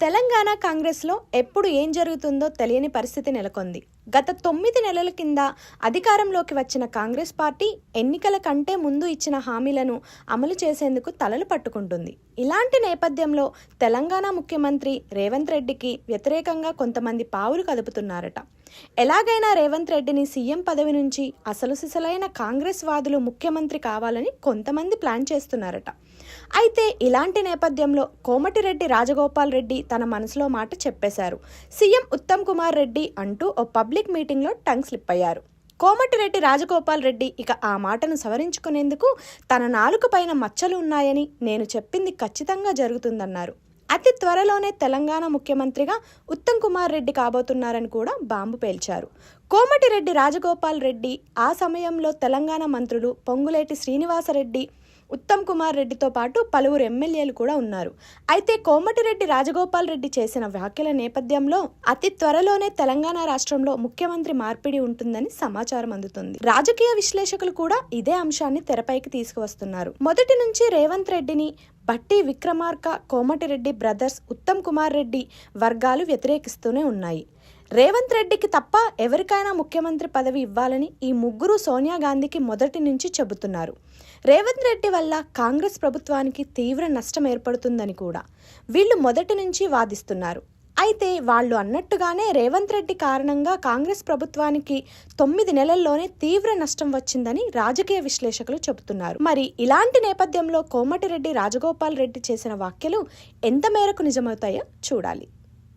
తెలంగాణ కాంగ్రెస్లో ఎప్పుడు ఏం జరుగుతుందో తెలియని పరిస్థితి నెలకొంది. గత 9 నెలల కింద అధికారంలోకి వచ్చిన కాంగ్రెస్ పార్టీ ఎన్నికల కంటే ముందు ఇచ్చిన హామీలను అమలు చేసేందుకు తలలు పట్టుకుంటుంది. ఇలాంటి నేపథ్యంలో తెలంగాణ ముఖ్యమంత్రి రేవంత్ రెడ్డికి వ్యతిరేకంగా కొంతమంది పావులు కదుపుతున్నారట. ఎలాగైనా రేవంత్ రెడ్డిని సీఎం పదవి నుంచి అసలు సిసలైన కాంగ్రెస్ వాదులు ముఖ్యమంత్రి కావాలని కొంతమంది ప్లాన్ చేస్తున్నారట. అయితే ఇలాంటి నేపథ్యంలో కోమటిరెడ్డి రాజగోపాల్ రెడ్డి తన మనసులో మాట చెప్పేశారు. సీఎం ఉత్తమ్ కుమార్ రెడ్డి అంటూ ఓ పబ్లిక్ మీటింగ్లో టంగ్ స్లిప్ అయ్యారు. కోమటిరెడ్డి రాజగోపాల్ రెడ్డి ఇక ఆ మాటను సవరించుకునేందుకు తన నాలుక పైన మచ్చలు ఉన్నాయని, నేను చెప్పింది ఖచ్చితంగా జరుగుతుందన్నారు. అతి త్వరలోనే తెలంగాణ ముఖ్యమంత్రిగా ఉత్తమ్ కుమార్ రెడ్డి కాబోతున్నారని కూడా బాంబు పేల్చారు. కోమటిరెడ్డి రాజగోపాల్ రెడ్డి ఆ సమయంలో తెలంగాణ మంత్రులు పొంగులేటి శ్రీనివాసరెడ్డి, ఉత్తమ్ కుమార్ రెడ్డితో పాటు పలువురు ఎమ్మెల్యేలు కూడా ఉన్నారు. అయితే కోమటిరెడ్డి రాజగోపాల్ రెడ్డి చేసిన వ్యాఖ్యల నేపథ్యంలో అతి త్వరలోనే తెలంగాణ రాష్ట్రంలో ముఖ్యమంత్రి మార్పిడి ఉంటుందని సమాచారం అందుతుంది. రాజకీయ విశ్లేషకులు కూడా ఇదే అంశాన్ని తెరపైకి తీసుకువస్తున్నారు. మొదటి నుంచి రేవంత్ రెడ్డిని బట్టి విక్రమార్క, కోమటిరెడ్డి బ్రదర్స్, ఉత్తమ్ కుమార్ రెడ్డి వర్గాలు వ్యతిరేకిస్తూనే ఉన్నాయి. రేవంత్ రెడ్డికి తప్ప ఎవరికైనా ముఖ్యమంత్రి పదవి ఇవ్వాలని ఈ ముగ్గురు సోనియా గాంధీకి మొదటి నుంచి చెబుతున్నారు. రేవంత్ రెడ్డి వల్ల కాంగ్రెస్ ప్రభుత్వానికి తీవ్ర నష్టం ఏర్పడుతుందని కూడా వీళ్ళు మొదటి నుంచి వాదిస్తున్నారు. అయితే వాళ్ళు అన్నట్టుగానే రేవంత్ రెడ్డి కారణంగా కాంగ్రెస్ ప్రభుత్వానికి 9 నెలల్లోనే తీవ్ర నష్టం వచ్చిందని రాజకీయ విశ్లేషకులు చెబుతున్నారు. మరి ఇలాంటి నేపథ్యంలో కోమటిరెడ్డి రాజగోపాల్ రెడ్డి చేసిన వ్యాఖ్యలు ఎంత మేరకు నిజమవుతాయో చూడాలి.